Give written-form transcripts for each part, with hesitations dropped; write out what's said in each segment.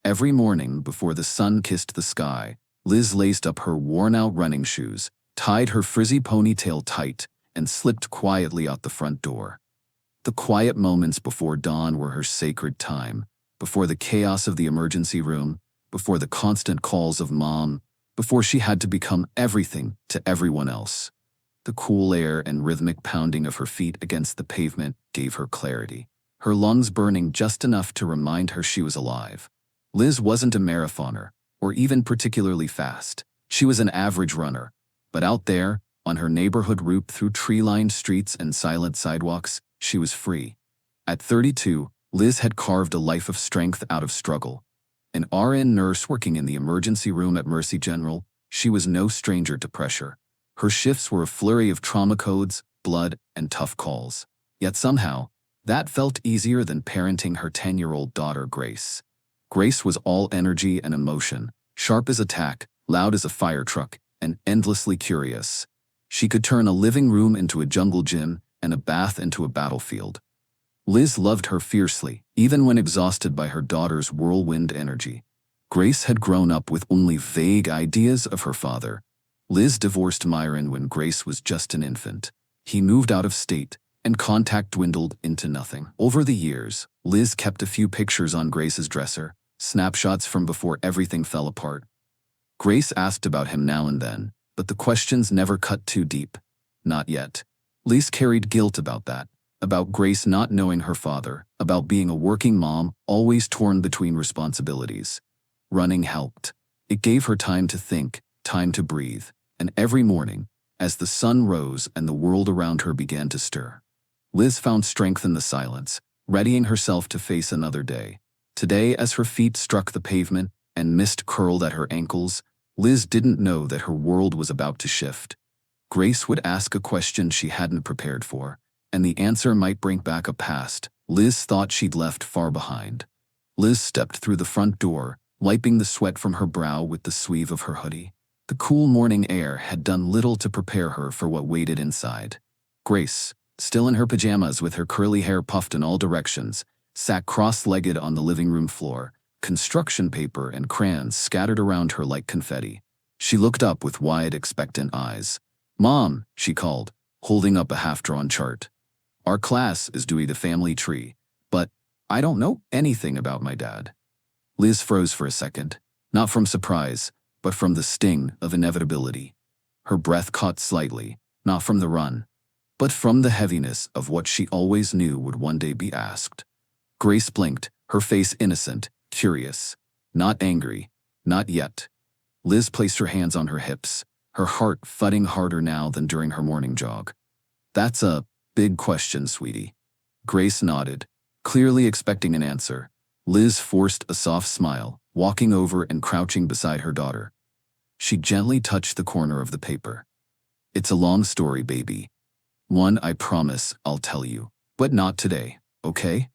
Every morning before the sun kissed the sky, Liz laced up her worn-out running shoes, tied her frizzy ponytail tight, and slipped quietly out the front door. The quiet moments before dawn were her sacred time, before the chaos of the emergency room, before the constant calls of mom, before she had to become everything to everyone else. The cool air and rhythmic pounding of her feet against the pavement gave her clarity, her lungs burning just enough to remind her she was alive. Liz wasn't a marathoner, or even particularly fast. She was an average runner. But out there, on her neighborhood route through tree-lined streets and silent sidewalks, she was free. At 32, Liz had carved a life of strength out of struggle. An RN nurse working in the emergency room at Mercy General, she was no stranger to pressure. Her shifts were a flurry of trauma codes, blood, and tough calls. Yet somehow, that felt easier than parenting her 10-year-old daughter, Grace. Grace was all energy and emotion, sharp as a tack, loud as a fire truck, and endlessly curious. She could turn a living room into a jungle gym and a bath into a battlefield. Liz loved her fiercely, even when exhausted by her daughter's whirlwind energy. Grace had grown up with only vague ideas of her father. Liz divorced Myron when Grace was just an infant. He moved out of state, and contact dwindled into nothing. Over the years, Liz kept a few pictures on Grace's dresser, snapshots from before everything fell apart. Grace asked about him now and then, but the questions never cut too deep. Not yet. Liz carried guilt about that, about Grace not knowing her father, about being a working mom, always torn between responsibilities. Running helped. It gave her time to think, time to breathe, and every morning, as the sun rose and the world around her began to stir, Liz found strength in the silence, readying herself to face another day. Today, as her feet struck the pavement and mist curled at her ankles, Liz didn't know that her world was about to shift. Grace would ask a question she hadn't prepared for, and the answer might bring back a past Liz thought she'd left far behind. Liz stepped through the front door, wiping the sweat from her brow with the sleeve of her hoodie. The cool morning air had done little to prepare her for what waited inside. Grace, still in her pajamas with her curly hair puffed in all directions, sat cross-legged on the living room floor, construction paper and crayons scattered around her like confetti. She looked up with wide, expectant eyes. "Mom," she called, holding up a half-drawn chart. "Our class is doing the family tree, but I don't know anything about my dad." Liz froze for a second, not from surprise, but from the sting of inevitability. Her breath caught slightly, not from the run, but from the heaviness of what she always knew would one day be asked. Grace blinked, her face innocent, curious. Not angry, not yet. Liz placed her hands on her hips, her heart thudding harder now than during her morning jog. "That's a big question, sweetie." Grace nodded, clearly expecting an answer. Liz forced a soft smile, walking over and crouching beside her daughter. She gently touched the corner of the paper. "It's a long story, baby. One I promise I'll tell you, but not today, okay?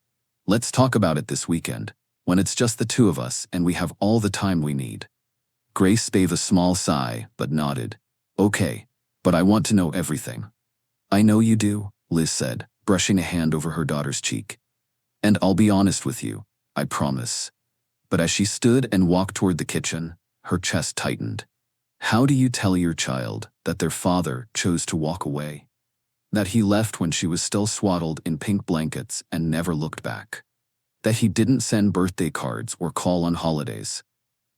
Let's talk about it this weekend, when it's just the two of us and we have all the time we need." Grace gave a small sigh, but nodded. "Okay, but I want to know everything." "I know you do," Liz said, brushing a hand over her daughter's cheek. "And I'll be honest with you, I promise." But as she stood and walked toward the kitchen, her chest tightened. How do you tell your child that their father chose to walk away? That he left when she was still swaddled in pink blankets and never looked back? That he didn't send birthday cards or call on holidays?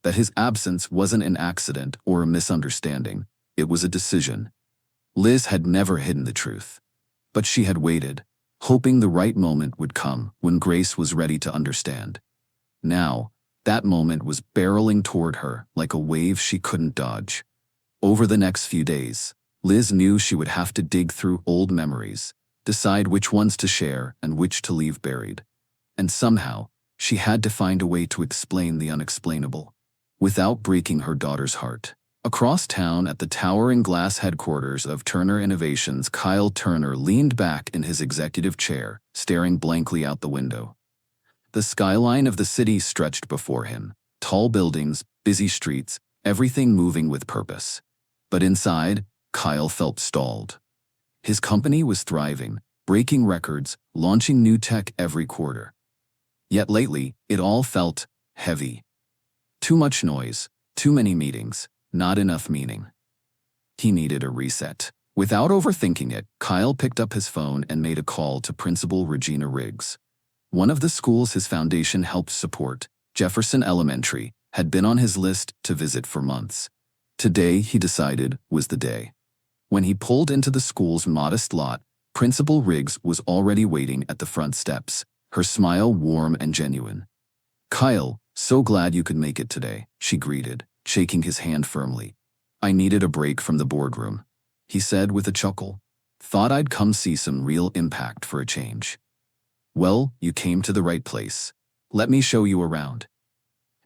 That his absence wasn't an accident or a misunderstanding, it was a decision? Liz had never hidden the truth. But she had waited, hoping the right moment would come when Grace was ready to understand. Now, that moment was barreling toward her like a wave she couldn't dodge. Over the next few days, Liz knew she would have to dig through old memories, decide which ones to share and which to leave buried. And somehow, she had to find a way to explain the unexplainable, without breaking her daughter's heart. Across town at the towering glass headquarters of Turner Innovations, Kyle Turner leaned back in his executive chair, staring blankly out the window. The skyline of the city stretched before him, tall buildings, busy streets, everything moving with purpose. But inside, Kyle felt stalled. His company was thriving, breaking records, launching new tech every quarter. Yet lately, it all felt heavy, Too much noise, too many meetings, not enough meaning. He needed a reset. Without overthinking it, Kyle picked up his phone and made a call to Principal Regina Riggs. One of the schools his foundation helps support, Jefferson Elementary, had been on his list to visit for months. Today, he decided, was the day. When he pulled into the school's modest lot, Principal Riggs was already waiting at the front steps, her smile warm and genuine. "Kyle, so glad you could make it today," she greeted, shaking his hand firmly. "I needed a break from the boardroom," he said with a chuckle. "Thought I'd come see some real impact for a change." "Well, you came to the right place. Let me show you around."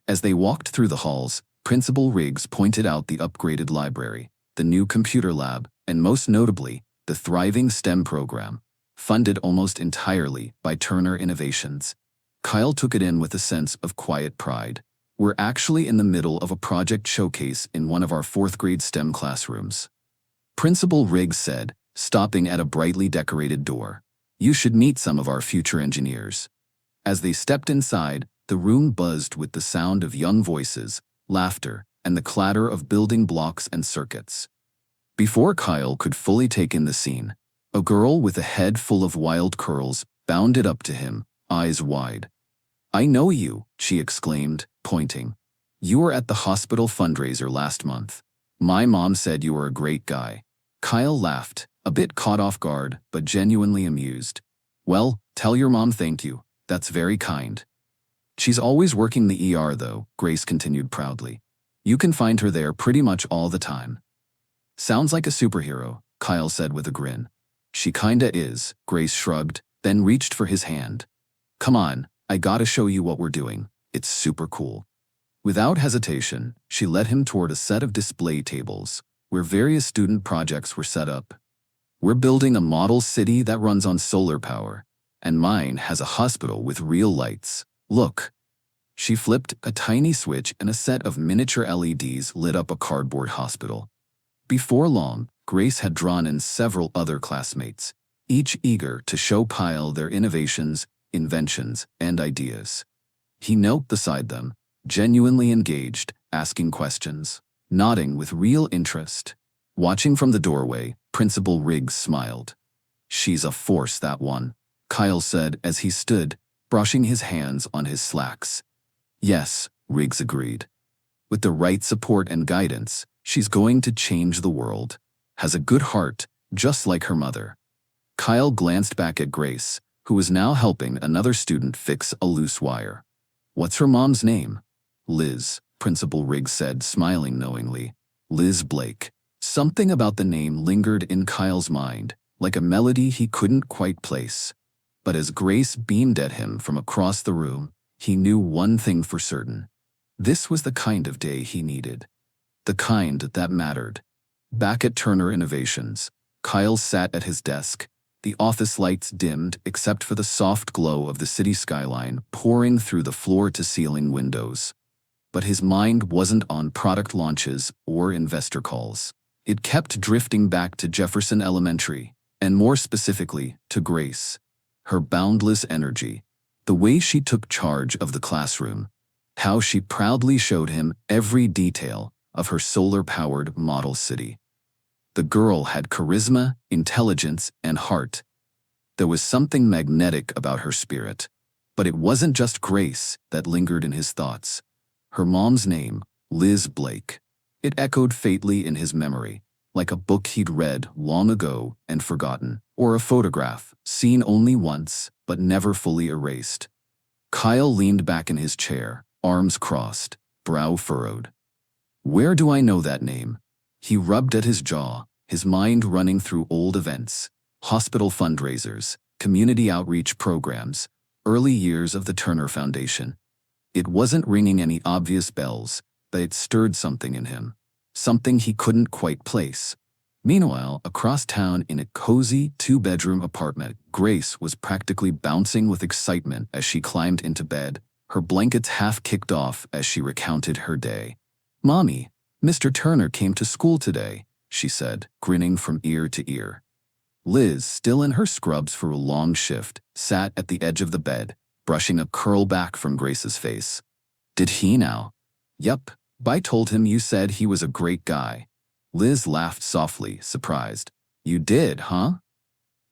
As they walked through the halls, Principal Riggs pointed out the upgraded library, the new computer lab, and most notably, the thriving STEM program, funded almost entirely by Turner Innovations. Kyle took it in with a sense of quiet pride. "We're actually in the middle of a project showcase in one of our fourth-grade STEM classrooms," Principal Riggs said, stopping at a brightly decorated door. "You should meet some of our future engineers." As they stepped inside, the room buzzed with the sound of young voices, laughter, and the clatter of building blocks and circuits. Before Kyle could fully take in the scene, a girl with a head full of wild curls bounded up to him, eyes wide. "I know you," she exclaimed, pointing. "You were at the hospital fundraiser last month. My mom said you were a great guy." Kyle laughed, a bit caught off guard, but genuinely amused. "Well, tell your mom thank you. That's very kind." "She's always working the ER though," Grace continued proudly. "You can find her there pretty much all the time." "Sounds like a superhero," Kyle said with a grin. "She kinda is," Grace shrugged, then reached for his hand. "Come on, I gotta show you what we're doing. It's super cool." Without hesitation, she led him toward a set of display tables, where various student projects were set up. "We're building a model city that runs on solar power, and mine has a hospital with real lights. Look." She flipped a tiny switch and a set of miniature LEDs lit up a cardboard hospital. Before long, Grace had drawn in several other classmates, each eager to show Kyle their innovations, inventions, and ideas. He knelt beside them, genuinely engaged, asking questions, nodding with real interest. Watching from the doorway, Principal Riggs smiled. "She's a force, that one," Kyle said as he stood, brushing his hands on his slacks. "Yes," Riggs agreed. "With the right support and guidance, she's going to change the world. Has a good heart, just like her mother." Kyle glanced back at Grace, who was now helping another student fix a loose wire. "What's her mom's name?" "Liz," Principal Riggs said, smiling knowingly. "Liz Blake." Something about the name lingered in Kyle's mind, like a melody he couldn't quite place. But as Grace beamed at him from across the room, he knew one thing for certain. This was the kind of day he needed. The kind that mattered. Back at Turner Innovations, Kyle sat at his desk, the office lights dimmed except for the soft glow of the city skyline pouring through the floor-to-ceiling windows. But his mind wasn't on product launches or investor calls. It kept drifting back to Jefferson Elementary, and more specifically, to Grace. Her boundless energy, the way she took charge of the classroom, how she proudly showed him every detail of her solar-powered model city. The girl had charisma, intelligence, and heart. There was something magnetic about her spirit. But it wasn't just Grace that lingered in his thoughts. Her mom's name, Liz Blake. It echoed faintly in his memory, like a book he'd read long ago and forgotten, or a photograph seen only once but never fully erased. Kyle leaned back in his chair, arms crossed, brow furrowed. "Where do I know that name?" He rubbed at his jaw, his mind running through old events, hospital fundraisers, community outreach programs, early years of the Turner Foundation. It wasn't ringing any obvious bells, but it stirred something in him, something he couldn't quite place. Meanwhile, across town in a cozy two-bedroom apartment, Grace was practically bouncing with excitement as she climbed into bed, her blankets half kicked off as she recounted her day. "Mommy, Mr. Turner came to school today," she said, grinning from ear to ear. Liz, still in her scrubs for a long shift, sat at the edge of the bed, brushing a curl back from Grace's face. "Did he now?" Yup, I told him you said he was a great guy. Liz laughed softly, surprised. You did, huh?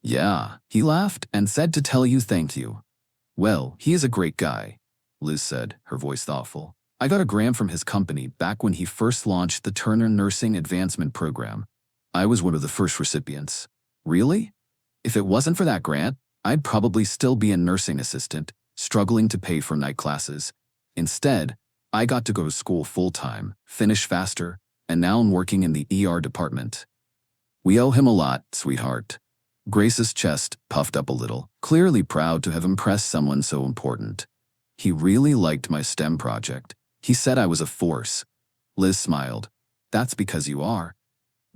Yeah, he laughed and said to tell you thank you. Well, he is a great guy, Liz said, her voice thoughtful. I got a grant from his company back when he first launched the Turner Nursing Advancement Program. I was one of the first recipients. Really? If it wasn't for that grant, I'd probably still be a nursing assistant, struggling to pay for night classes. Instead, I got to go to school full-time, finish faster, and now I'm working in the ER department. We owe him a lot, sweetheart. Grace's chest puffed up a little, clearly proud to have impressed someone so important. He really liked my STEM project. He said I was a force. Liz smiled. That's because you are.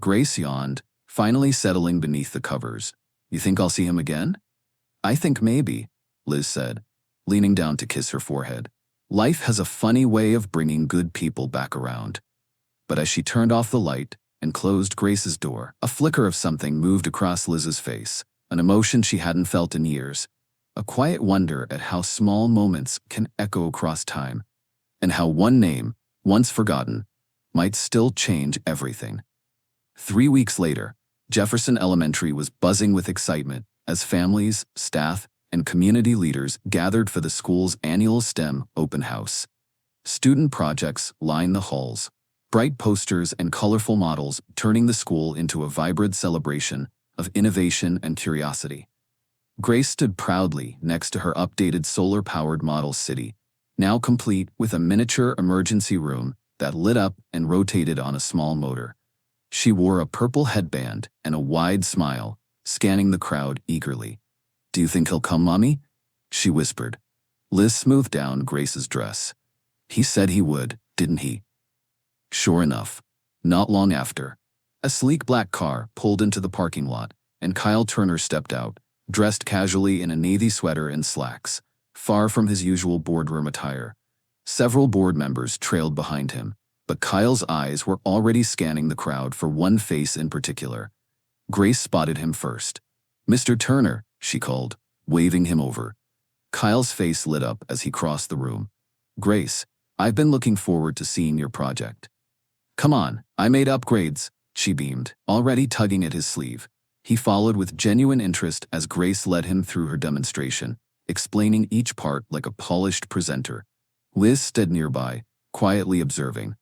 Grace yawned, finally settling beneath the covers. You think I'll see him again? I think maybe, Liz said, leaning down to kiss her forehead. Life has a funny way of bringing good people back around. But as she turned off the light and closed Grace's door, a flicker of something moved across Liz's face, an emotion she hadn't felt in years, a quiet wonder at how small moments can echo across time, and how one name, once forgotten, might still change everything. 3 weeks later, Jefferson Elementary was buzzing with excitement as families, staff, and community leaders gathered for the school's annual STEM open house. Student projects lined the halls, bright posters and colorful models turning the school into a vibrant celebration of innovation and curiosity. Grace stood proudly next to her updated solar-powered model city, now complete with a miniature emergency room that lit up and rotated on a small motor. She wore a purple headband and a wide smile, scanning the crowd eagerly. Do you think he'll come, Mommy? She whispered. Liz smoothed down Grace's dress. He said he would, didn't he? Sure enough, not long after, a sleek black car pulled into the parking lot, and Kyle Turner stepped out, dressed casually in a navy sweater and slacks, far from his usual boardroom attire. Several board members trailed behind him, but Kyle's eyes were already scanning the crowd for one face in particular. Grace spotted him first. Mr. Turner, she called, waving him over. Kyle's face lit up as he crossed the room. Grace, I've been looking forward to seeing your project. Come on, I made upgrades, she beamed, already tugging at his sleeve. He followed with genuine interest as Grace led him through her demonstration, explaining each part like a polished presenter. Liz stood nearby, quietly observing.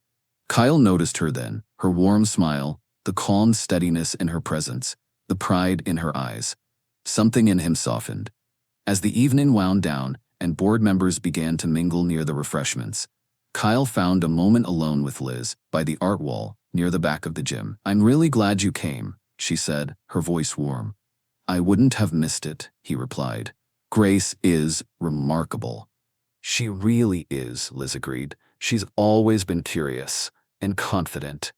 Kyle noticed her then, her warm smile, the calm steadiness in her presence, the pride in her eyes. Something in him softened. As the evening wound down and board members began to mingle near the refreshments, Kyle found a moment alone with Liz by the art wall near the back of the gym. I'm really glad you came, she said, her voice warm. I wouldn't have missed it, he replied. Grace is remarkable. She really is, Liz agreed. She's always been curious and confident.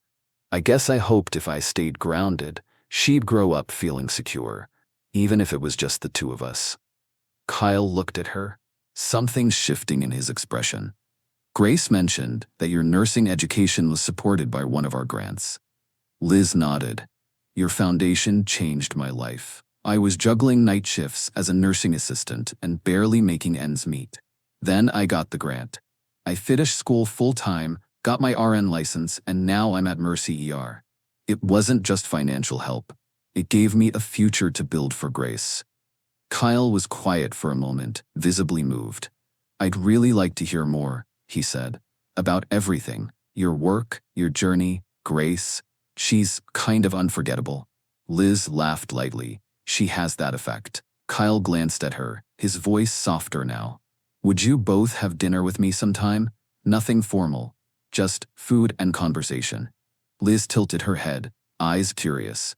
I guess I hoped if I stayed grounded, she'd grow up feeling secure, even if it was just the two of us. Kyle looked at her, something shifting in his expression. Grace mentioned that your nursing education was supported by one of our grants. Liz nodded. Your foundation changed my life. I was juggling night shifts as a nursing assistant and barely making ends meet. Then I got the grant. I finished school full-time, got my RN license, and now I'm at Mercy ER. It wasn't just financial help. It gave me a future to build for Grace. Kyle was quiet for a moment, visibly moved. I'd really like to hear more, he said, about everything, your work, your journey, Grace. She's kind of unforgettable. Liz laughed lightly. She has that effect. Kyle glanced at her, his voice softer now. Would you both have dinner with me sometime? Nothing formal, just food and conversation. Liz tilted her head, eyes curious.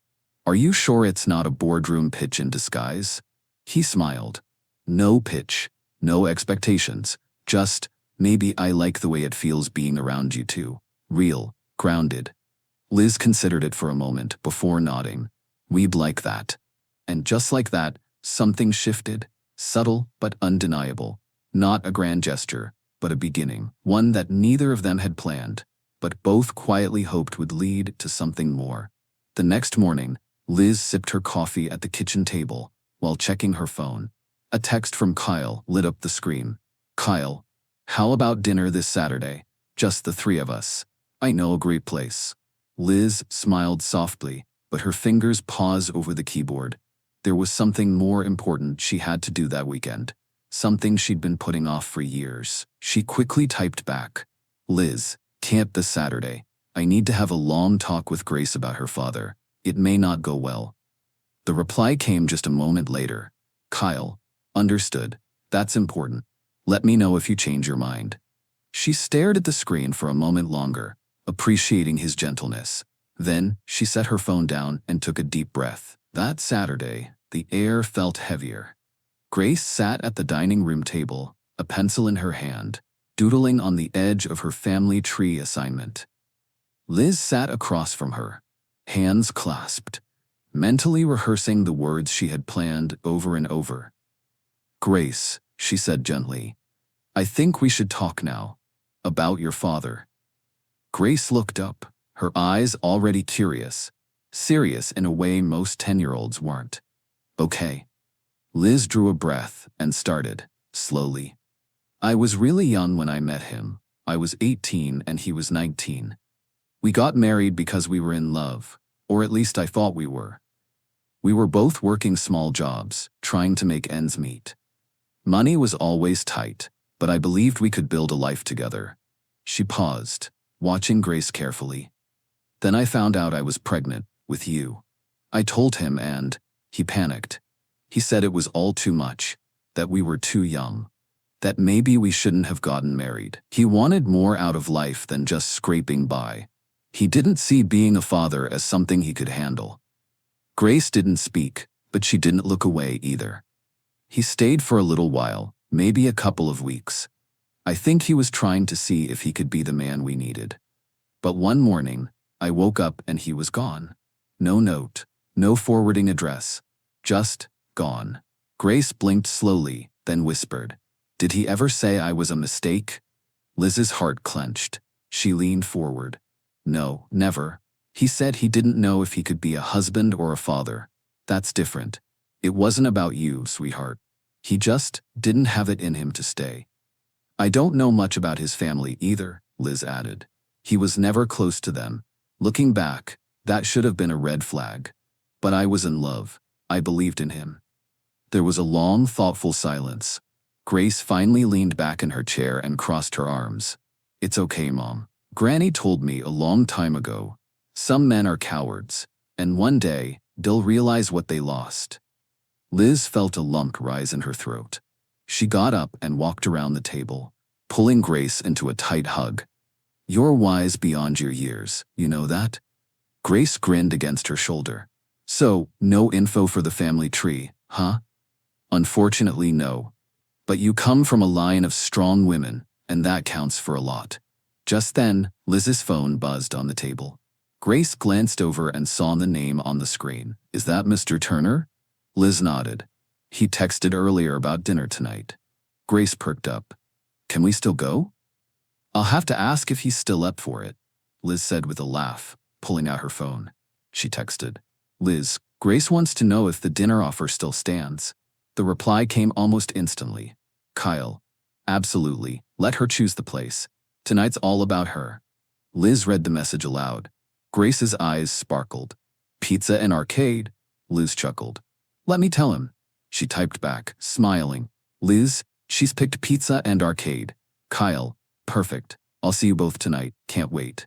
Are you sure it's not a boardroom pitch in disguise? He smiled. No pitch, no expectations, just, maybe I like the way it feels being around you two. Real, grounded. Liz considered it for a moment before nodding. We'd like that. And just like that, something shifted, subtle but undeniable. Not a grand gesture, but a beginning, one that neither of them had planned, but both quietly hoped would lead to something more. The next morning, Liz sipped her coffee at the kitchen table while checking her phone. A text from Kyle lit up the screen. Kyle, how about dinner this Saturday? Just the three of us. I know a great place. Liz smiled softly, but her fingers paused over the keyboard. There was something more important she had to do that weekend. Something she'd been putting off for years. She quickly typed back, Liz, can't this Saturday. I need to have a long talk with Grace about her father. It may not go well. The reply came just a moment later. Kyle, understood. That's important. Let me know if you change your mind. She stared at the screen for a moment longer, appreciating his gentleness. Then, she set her phone down and took a deep breath. That Saturday, the air felt heavier. Grace sat at the dining room table, a pencil in her hand, doodling on the edge of her family tree assignment. Liz sat across from her, hands clasped, mentally rehearsing the words she had planned over and over. Grace, she said gently, I think we should talk now. About your father. Grace looked up, her eyes already curious, serious in a way most 10-year-olds weren't. Okay. Liz drew a breath and started, slowly. I was really young when I met him. I was 18 and he was 19. We got married because we were in love, or at least I thought we were. We were both working small jobs, trying to make ends meet. Money was always tight, but I believed we could build a life together. She paused, watching Grace carefully. Then I found out I was pregnant, with you. I told him and he panicked. He said it was all too much, that we were too young, that maybe we shouldn't have gotten married. He wanted more out of life than just scraping by. He didn't see being a father as something he could handle. Grace didn't speak, but she didn't look away either. He stayed for a little while, maybe a couple of weeks. I think he was trying to see if he could be the man we needed. But one morning, I woke up and he was gone. No note, no forwarding address, just gone. Grace blinked slowly, then whispered, Did he ever say I was a mistake? Liz's heart clenched. She leaned forward. No, never. He said he didn't know if he could be a husband or a father. That's different. It wasn't about you, sweetheart. He just didn't have it in him to stay. I don't know much about his family either, Liz added. He was never close to them. Looking back, that should have been a red flag. But I was in love. I believed in him. There was a long, thoughtful silence. Grace finally leaned back in her chair and crossed her arms. It's okay, Mom. Granny told me a long time ago, some men are cowards, and one day, they'll realize what they lost. Liz felt a lump rise in her throat. She got up and walked around the table, pulling Grace into a tight hug. You're wise beyond your years, you know that? Grace grinned against her shoulder. So, no info for the family tree, huh? Unfortunately, no. But you come from a line of strong women, and that counts for a lot. Just then, Liz's phone buzzed on the table. Grace glanced over and saw the name on the screen. Is that Mr. Turner? Liz nodded. He texted earlier about dinner tonight. Grace perked up. Can we still go? I'll have to ask if he's still up for it, Liz said with a laugh, pulling out her phone. She texted. Liz, Grace wants to know if the dinner offer still stands. The reply came almost instantly. Kyle. Absolutely. Let her choose the place. Tonight's all about her. Liz read the message aloud. Grace's eyes sparkled. Pizza and arcade? Liz chuckled. Let me tell him. She typed back, smiling. Liz, she's picked pizza and arcade. Kyle. Perfect. I'll see you both tonight. Can't wait.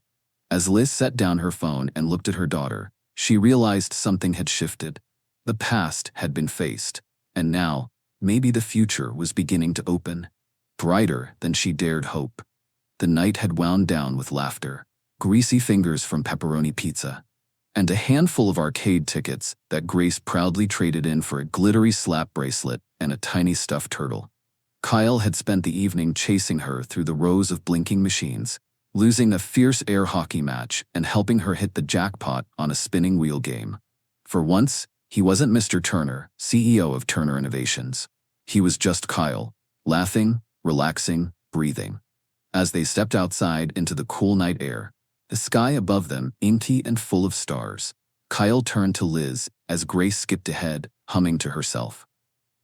As Liz set down her phone and looked at her daughter, she realized something had shifted. The past had been faced, and now, maybe the future was beginning to open. Brighter than she dared hope. The night had wound down with laughter, greasy fingers from pepperoni pizza, and a handful of arcade tickets that Grace proudly traded in for a glittery slap bracelet and a tiny stuffed turtle. Kyle had spent the evening chasing her through the rows of blinking machines, losing a fierce air hockey match and helping her hit the jackpot on a spinning wheel game. For once, he wasn't Mr. Turner, CEO of Turner Innovations. He was just Kyle, laughing, relaxing, breathing. As they stepped outside into the cool night air, the sky above them empty and full of stars, Kyle turned to Liz as Grace skipped ahead, humming to herself.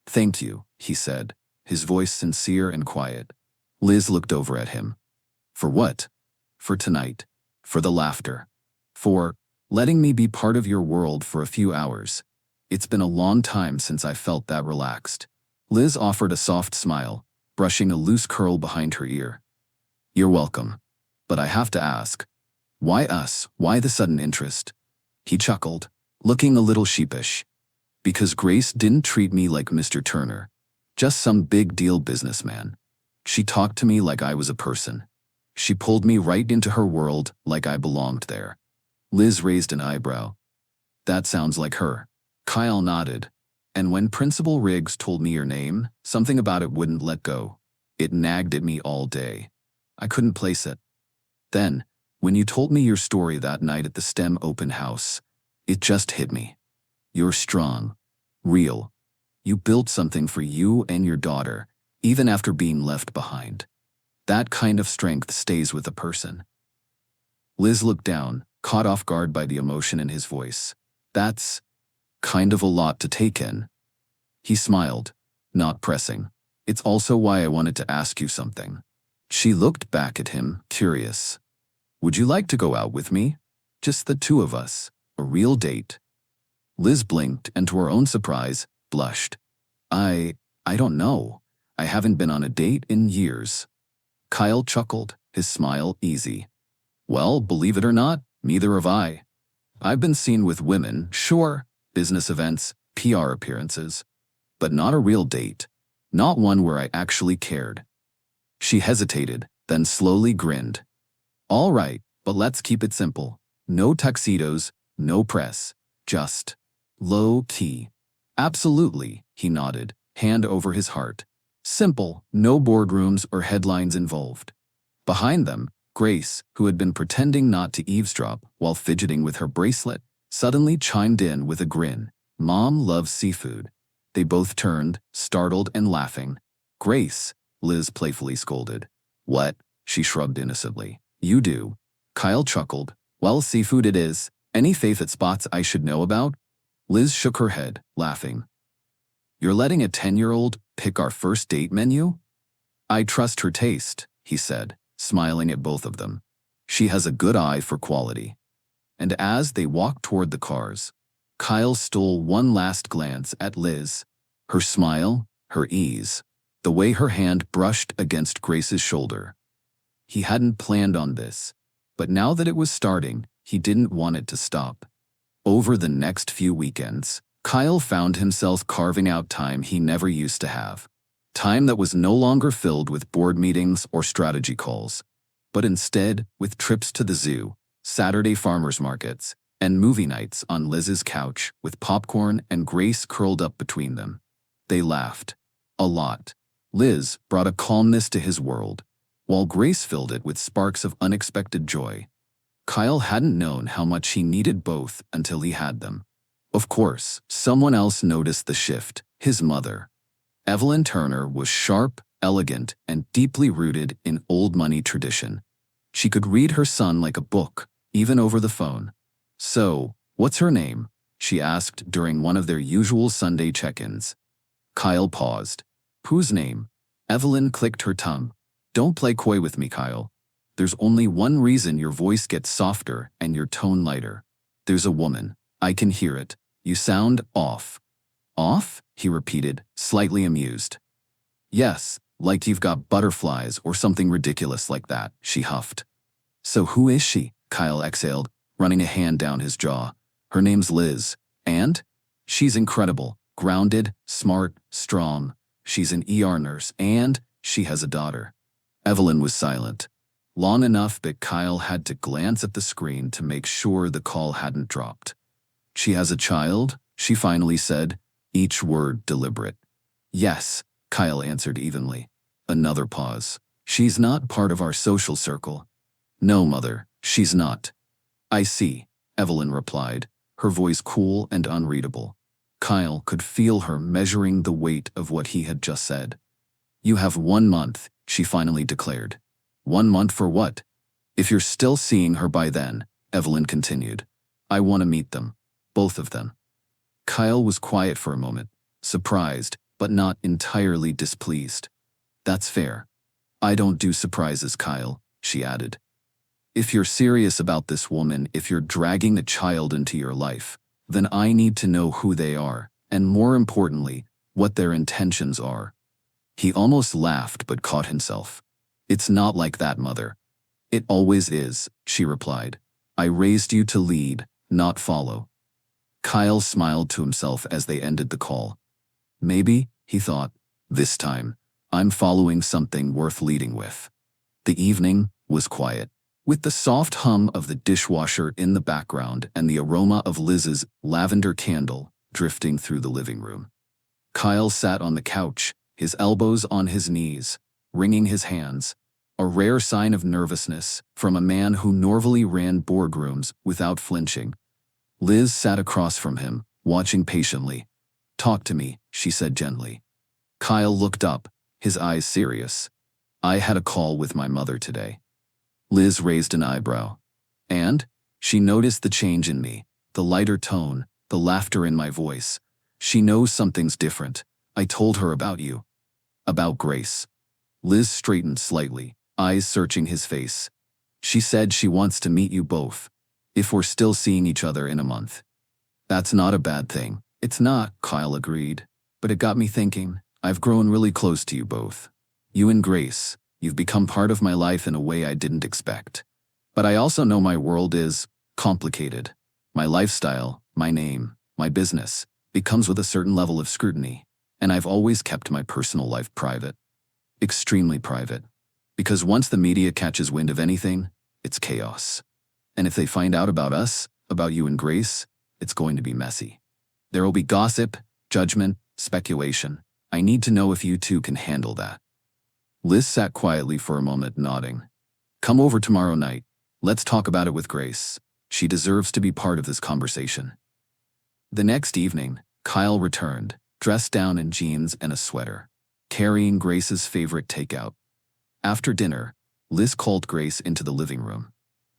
Thank you, he said, his voice sincere and quiet. Liz looked over at him. For what? for tonight, for the laughter, for letting me be part of your world for a few hours. It's been a long time since I felt that relaxed." Liz offered a soft smile, brushing a loose curl behind her ear. "You're welcome. But I have to ask, why us? Why the sudden interest?" He chuckled, looking a little sheepish. "Because Grace didn't treat me like Mr. Turner, just some big-deal businessman. She talked to me like I was a person. She pulled me right into her world like I belonged there." Liz raised an eyebrow. "That sounds like her." Kyle nodded. "And when Principal Riggs told me your name, something about it wouldn't let go. It nagged at me all day. I couldn't place it. Then, when you told me your story that night at the STEM open house, it just hit me. You're strong, real. You built something for you and your daughter, even after being left behind. That kind of strength stays with a person." Liz looked down, caught off guard by the emotion in his voice. "That's kind of a lot to take in." He smiled, not pressing. "It's also why I wanted to ask you something." She looked back at him, curious. "Would you like to go out with me? Just the two of us, a real date?" Liz blinked and, to her own surprise, blushed. I don't know. I haven't been on a date in years." Kyle chuckled, his smile easy. "Well, believe it or not, neither have I. I've been seen with women, sure, business events, PR appearances, but not a real date. Not one where I actually cared." She hesitated, then slowly grinned. "All right, but let's keep it simple. No tuxedos, no press, just low-key." "Absolutely," he nodded, hand over his heart. "Simple, no boardrooms or headlines involved." Behind them, Grace, who had been pretending not to eavesdrop while fidgeting with her bracelet, suddenly chimed in with a grin. "Mom loves seafood." They both turned, startled and laughing. "Grace," Liz playfully scolded. "What?" She shrugged innocently. "You do." Kyle chuckled. "Well, seafood it is. Any favorite spots I should know about?" Liz shook her head, laughing. "You're letting a 10-year-old pick our first date menu?" "I trust her taste," he said, smiling at both of them. "She has a good eye for quality." And as they walked toward the cars, Kyle stole one last glance at Liz. Her smile, her ease, the way her hand brushed against Grace's shoulder. He hadn't planned on this, but now that it was starting, he didn't want it to stop. Over the next few weekends, Kyle found himself carving out time he never used to have. Time that was no longer filled with board meetings or strategy calls, but instead with trips to the zoo, Saturday farmers markets, and movie nights on Liz's couch with popcorn and Grace curled up between them. They laughed. A lot. Liz brought a calmness to his world, while Grace filled it with sparks of unexpected joy. Kyle hadn't known how much he needed both until he had them. Of course, someone else noticed the shift, his mother. Evelyn Turner was sharp, elegant, and deeply rooted in old money tradition. She could read her son like a book, even over the phone. "So, what's her name?" she asked during one of their usual Sunday check-ins. Kyle paused. "Whose name?" Evelyn clicked her tongue. "Don't play coy with me, Kyle. There's only one reason your voice gets softer and your tone lighter. There's a woman. I can hear it. You sound off." "Off?" he repeated, slightly amused. "Yes, like you've got butterflies or something ridiculous like that," she huffed. "So who is she?" Kyle exhaled, running a hand down his jaw. "Her name's Liz, and she's incredible, grounded, smart, strong. She's an ER nurse, and she has a daughter." Evelyn was silent, long enough that Kyle had to glance at the screen to make sure the call hadn't dropped. "She has a child?" she finally said, each word deliberate. "Yes," Kyle answered evenly. Another pause. "She's not part of our social circle." "No, Mother, she's not." "I see," Evelyn replied, her voice cool and unreadable. Kyle could feel her measuring the weight of what he had just said. "You have 1 month," she finally declared. "1 month for what?" "If you're still seeing her by then," Evelyn continued, "I want to meet them. Both of them." Kyle was quiet for a moment, surprised, but not entirely displeased. "That's fair. I don't do surprises, Kyle," she added. If you're serious about this woman, if you're dragging a child into your life, then I need to know who they are, and more importantly, what their intentions are." He almost laughed but caught himself. "It's not like that, Mother." "It always is," she replied. "I raised you to lead, not follow." Kyle smiled to himself as they ended the call. Maybe, he thought, this time, I'm following something worth leading with. The evening was quiet, with the soft hum of the dishwasher in the background and the aroma of Liz's lavender candle drifting through the living room. Kyle sat on the couch, his elbows on his knees, wringing his hands, a rare sign of nervousness from a man who normally ran boardrooms without flinching. Liz sat across from him, watching patiently. "Talk to me," she said gently. Kyle looked up, his eyes serious. "I had a call with my mother today." Liz raised an eyebrow. "And?" She noticed the change in me, the lighter tone, the laughter in my voice. "She knows something's different. I told her about you." "About Grace." Liz straightened slightly, eyes searching his face. "She said she wants to meet you both, if we're still seeing each other in a month." "That's not a bad thing." "It's not," Kyle agreed. "But it got me thinking. I've grown really close to you both. You and Grace, you've become part of my life in a way I didn't expect. But I also know my world is complicated. My lifestyle, my name, my business, becomes with a certain level of scrutiny. And I've always kept my personal life private. Extremely private. Because once the media catches wind of anything, it's chaos. And if they find out about us, about you and Grace, it's going to be messy. There will be gossip, judgment, speculation. I need to know if you two can handle that." Liz sat quietly for a moment, nodding. "Come over tomorrow night. Let's talk about it with Grace. She deserves to be part of this conversation." The next evening, Kyle returned, dressed down in jeans and a sweater, carrying Grace's favorite takeout. After dinner, Liz called Grace into the living room.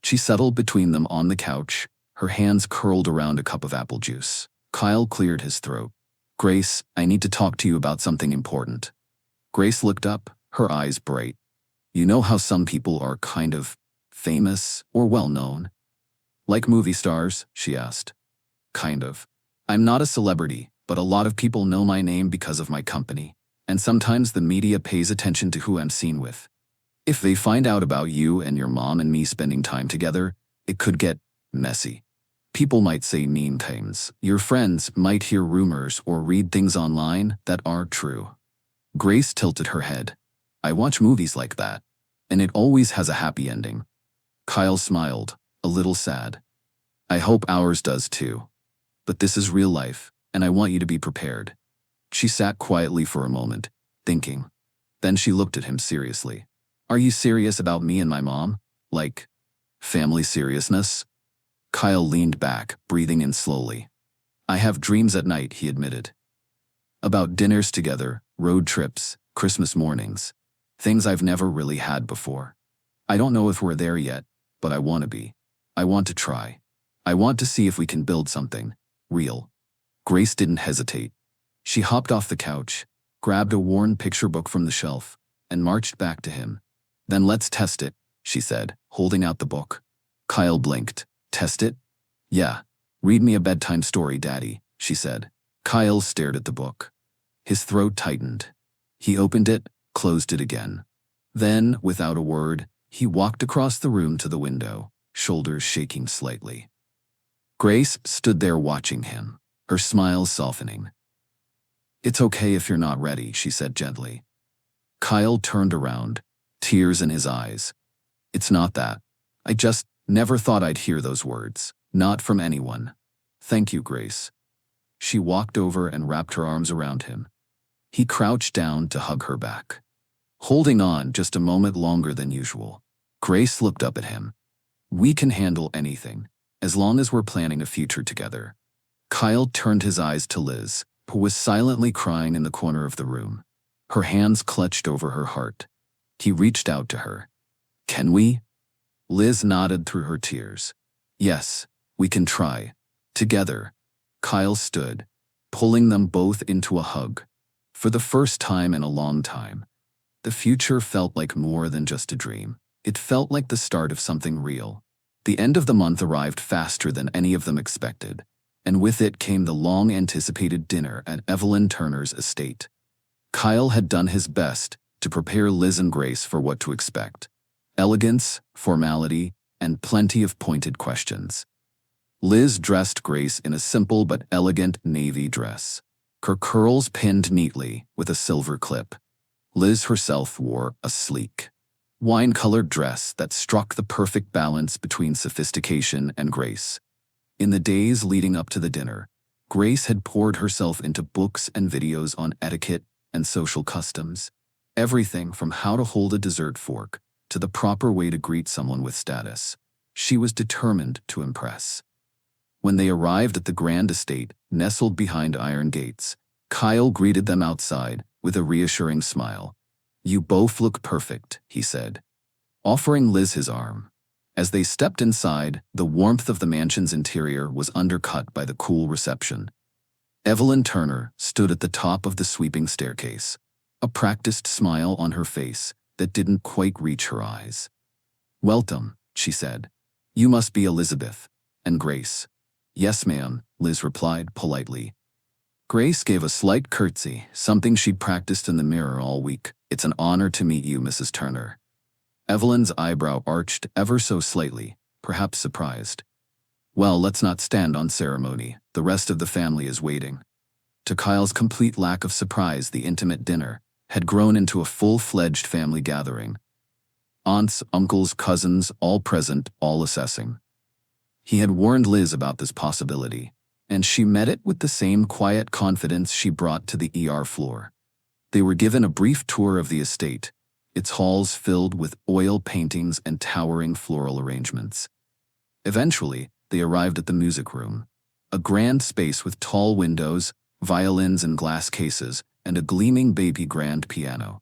She settled between them on the couch, her hands curled around a cup of apple juice. Kyle cleared his throat. "Grace, I need to talk to you about something important." Grace looked up, her eyes bright. "You know how some people are kind of famous or well-known?" "Like movie stars?" she asked. "Kind of. I'm not a celebrity, but a lot of people know my name because of my company, and sometimes the media pays attention to who I'm seen with. If they find out about you and your mom and me spending time together, it could get messy. People might say mean things. Your friends might hear rumors or read things online that aren't true." Grace tilted her head. "I watch movies like that, and it always has a happy ending." Kyle smiled, a little sad. "I hope ours does too. But this is real life, and I want you to be prepared." She sat quietly for a moment, thinking. Then she looked at him seriously. "Are you serious about me and my mom? Like, family seriousness?" Kyle leaned back, breathing in slowly. "I have dreams at night," he admitted. "About dinners together, road trips, Christmas mornings. Things I've never really had before. I don't know if we're there yet, but I want to be. I want to try. I want to see if we can build something real." Grace didn't hesitate. She hopped off the couch, grabbed a worn picture book from the shelf, and marched back to him. "Then let's test it," she said, holding out the book. Kyle blinked. "Test it?" "Yeah. Read me a bedtime story, Daddy," she said. Kyle stared at the book. His throat tightened. He opened it, closed it again. Then, without a word, he walked across the room to the window, shoulders shaking slightly. Grace stood there watching him, her smile softening. "It's okay if you're not ready," she said gently. Kyle turned around, tears in his eyes. "It's not that. I just never thought I'd hear those words, not from anyone. Thank you, Grace." She walked over and wrapped her arms around him. He crouched down to hug her back, holding on just a moment longer than usual. Grace looked up at him. "We can handle anything, as long as we're planning a future together." Kyle turned his eyes to Liz, who was silently crying in the corner of the room. Her hands clutched over her heart. He reached out to her. "Can we?" Liz nodded through her tears. "Yes, we can try. Together." Kyle stood, pulling them both into a hug. For the first time in a long time, the future felt like more than just a dream. It felt like the start of something real. The end of the month arrived faster than any of them expected, and with it came the long-anticipated dinner at Evelyn Turner's estate. Kyle had done his best to prepare Liz and Grace for what to expect: elegance, formality, and plenty of pointed questions. Liz dressed Grace in a simple but elegant navy dress, her curls pinned neatly with a silver clip. Liz herself wore a sleek, wine-colored dress that struck the perfect balance between sophistication and grace. In the days leading up to the dinner, Grace had poured herself into books and videos on etiquette and social customs, everything from how to hold a dessert fork to the proper way to greet someone with status. She was determined to impress. When they arrived at the grand estate, nestled behind iron gates, Kyle greeted them outside with a reassuring smile. "You both look perfect," he said, offering Liz his arm. As they stepped inside, the warmth of the mansion's interior was undercut by the cool reception. Evelyn Turner stood at the top of the sweeping staircase, a practiced smile on her face that didn't quite reach her eyes. "Welcome," she said. "You must be Elizabeth and Grace." "Yes, ma'am," Liz replied politely. Grace gave a slight curtsy, something she'd practiced in the mirror all week. "It's an honor to meet you, Mrs. Turner." Evelyn's eyebrow arched ever so slightly, perhaps surprised. "Well, let's not stand on ceremony. The rest of the family is waiting." To Kyle's complete lack of surprise, the intimate dinner had grown into a full-fledged family gathering. Aunts, uncles, cousins, all present, all assessing. He had warned Liz about this possibility, and she met it with the same quiet confidence she brought to the ER floor. They were given a brief tour of the estate, its halls filled with oil paintings and towering floral arrangements. Eventually, they arrived at the music room, a grand space with tall windows, violins in glass cases, and a gleaming baby grand piano.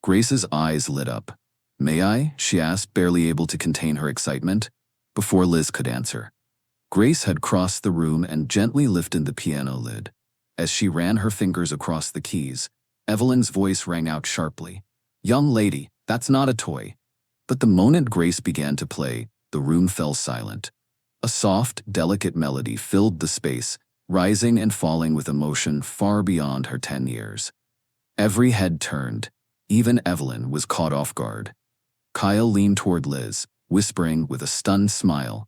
Grace's eyes lit up. "May I?" she asked, barely able to contain her excitement, before Liz could answer. Grace had crossed the room and gently lifted the piano lid. As she ran her fingers across the keys, Evelyn's voice rang out sharply. "Young lady, that's not a toy." But the moment Grace began to play, the room fell silent. A soft, delicate melody filled the space, rising and falling with emotion far beyond her 10 years. Every head turned. Even Evelyn was caught off guard. Kyle leaned toward Liz, whispering with a stunned smile,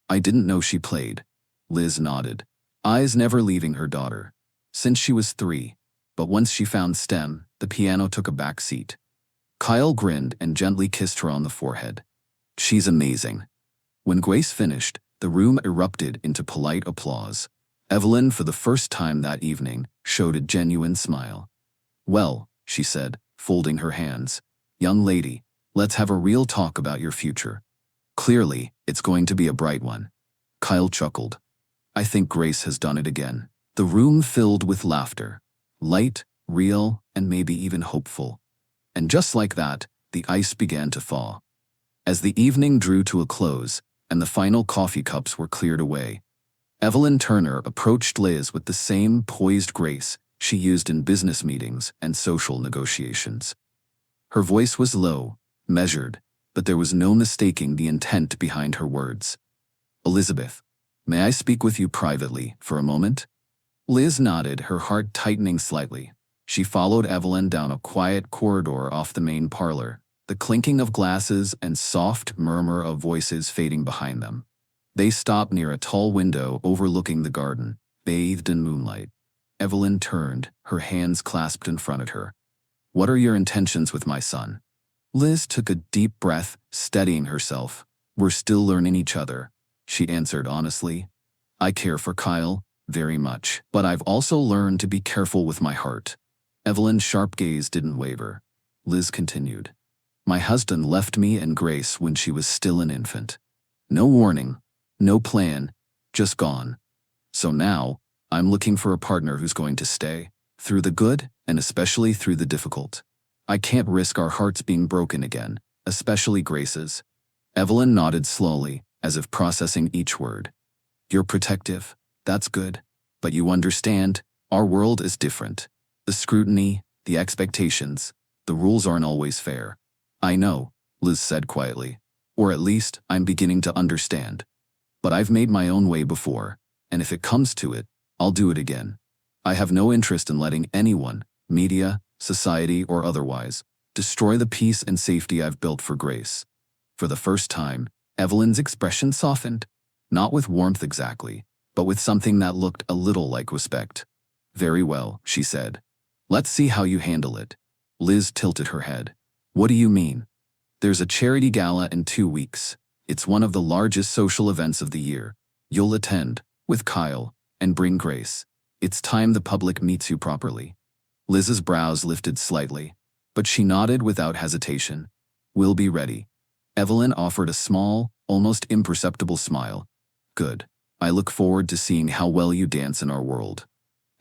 "I didn't know she played." Liz nodded, eyes never leaving her daughter. Since she was 3, but once she found STEM, the piano took a back seat. Kyle grinned and gently kissed her on the forehead. "She's amazing." When Grace finished, the room erupted into polite applause. Evelyn, for the first time that evening, showed a genuine smile. "Well," she said, folding her hands, "young lady, let's have a real talk about your future. Clearly, it's going to be a bright one." Kyle chuckled. "I think Grace has done it again." The room filled with laughter, light, real, and maybe even hopeful. And just like that, the ice began to thaw. As the evening drew to a close, and the final coffee cups were cleared away, Evelyn Turner approached Liz with the same poised grace she used in business meetings and social negotiations. Her voice was low, measured, but there was no mistaking the intent behind her words. "Elizabeth, may I speak with you privately for a moment?" Liz nodded, her heart tightening slightly. She followed Evelyn down a quiet corridor off the main parlor, the clinking of glasses and soft murmur of voices fading behind them. They stopped near a tall window overlooking the garden, bathed in moonlight. Evelyn turned, her hands clasped in front of her. "What are your intentions with my son?" Liz took a deep breath, steadying herself. "We're still learning each other," she answered honestly. "I care for Kyle very much, but I've also learned to be careful with my heart." Evelyn's sharp gaze didn't waver. Liz continued. "My husband left me and Grace when she was still an infant. No warning, no plan, just gone. So now, I'm looking for a partner who's going to stay, through the good and especially through the difficult. I can't risk our hearts being broken again, especially Grace's." Evelyn nodded slowly, as if processing each word. "You're protective, that's good. But you understand, our world is different. The scrutiny, the expectations, the rules aren't always fair." "I know," Liz said quietly. Or at least, I'm beginning to understand. But I've made my own way before, and if it comes to it, I'll do it again. I have no interest in letting anyone, media, society, or otherwise, destroy the peace and safety I've built for Grace. For the first time, Evelyn's expression softened, not with warmth exactly, but with something that looked a little like respect. Very well, she said. Let's see how you handle it. Liz tilted her head. What do you mean? There's a charity gala in 2 weeks. It's one of the largest social events of the year. You'll attend, with Kyle, and bring Grace. It's time the public meets you properly. Liz's brows lifted slightly, but she nodded without hesitation. We'll be ready. Evelyn offered a small, almost imperceptible smile. Good. I look forward to seeing how well you dance in our world.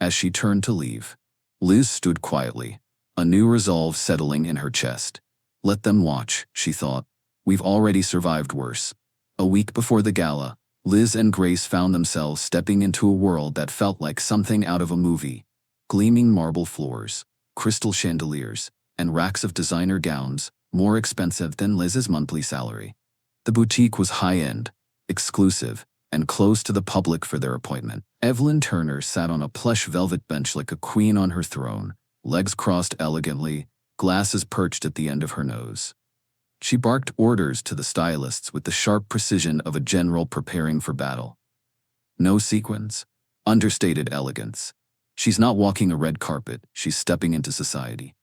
As she turned to leave, Liz stood quietly, a new resolve settling in her chest. Let them watch, she thought. We've already survived worse. A week before the gala, Liz and Grace found themselves stepping into a world that felt like something out of a movie. Gleaming marble floors, crystal chandeliers, and racks of designer gowns, more expensive than Liz's monthly salary. The boutique was high-end, exclusive, and closed to the public for their appointment. Evelyn Turner sat on a plush velvet bench like a queen on her throne, legs crossed elegantly, glasses perched at the end of her nose. She barked orders to the stylists with the sharp precision of a general preparing for battle. No sequins, understated elegance. She's not walking a red carpet, she's stepping into society.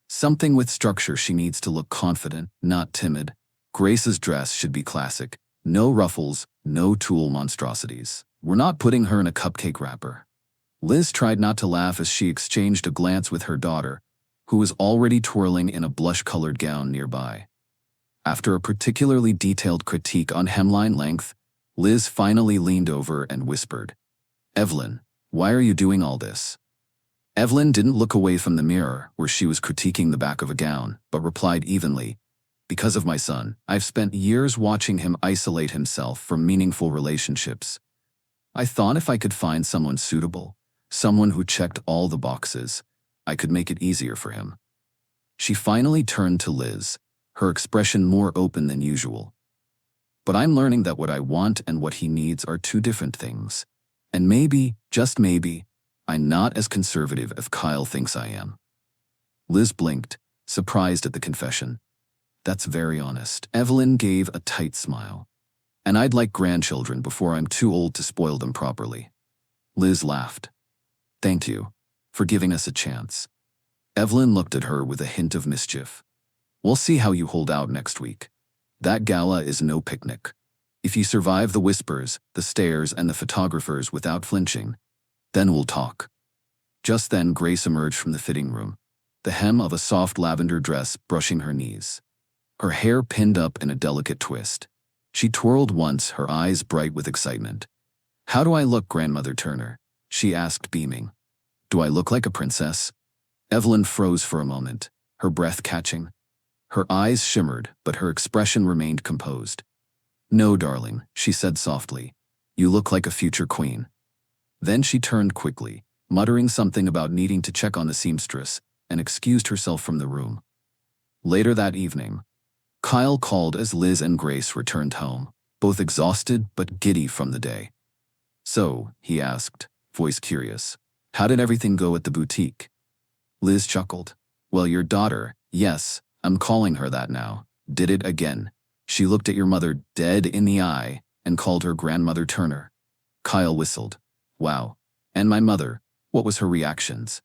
Something with structure. She needs to look confident, not timid. Grace's dress should be classic. No ruffles, no tulle monstrosities. We're not putting her in a cupcake wrapper. Liz tried not to laugh as she exchanged a glance with her daughter, who was already twirling in a blush-colored gown nearby. After a particularly detailed critique on hemline length, Liz finally leaned over and whispered, Evelyn, why are you doing all this? Evelyn didn't look away from the mirror where she was critiquing the back of a gown, but replied evenly, because of my son. I've spent years watching him isolate himself from meaningful relationships. I thought if I could find someone suitable, someone who checked all the boxes, I could make it easier for him. She finally turned to Liz, her expression more open than usual. But I'm learning that what I want and what he needs are two different things. And maybe, just maybe, I'm not as conservative as Kyle thinks I am. Liz blinked, surprised at the confession. That's very honest. Evelyn gave a tight smile. And I'd like grandchildren before I'm too old to spoil them properly. Liz laughed. Thank you for giving us a chance. Evelyn looked at her with a hint of mischief. We'll see how you hold out next week. That gala is no picnic. If you survive the whispers, the stares, and the photographers without flinching, then we'll talk. Just then Grace emerged from the fitting room, the hem of a soft lavender dress brushing her knees. Her hair pinned up in a delicate twist. She twirled once, her eyes bright with excitement. How do I look, Grandmother Turner? She asked, beaming. Do I look like a princess? Evelyn froze for a moment, her breath catching. Her eyes shimmered, but her expression remained composed. No, darling, she said softly. You look like a future queen. Then she turned quickly, muttering something about needing to check on the seamstress, and excused herself from the room. Later that evening, Kyle called as Liz and Grace returned home, both exhausted but giddy from the day. So, he asked, voice curious, how did everything go at the boutique? Liz chuckled. Well, your daughter, yes, I'm calling her that now, did it again. She looked at your mother dead in the eye and called her Grandmother Turner. Kyle whistled. Wow. And my mother, what was her reactions?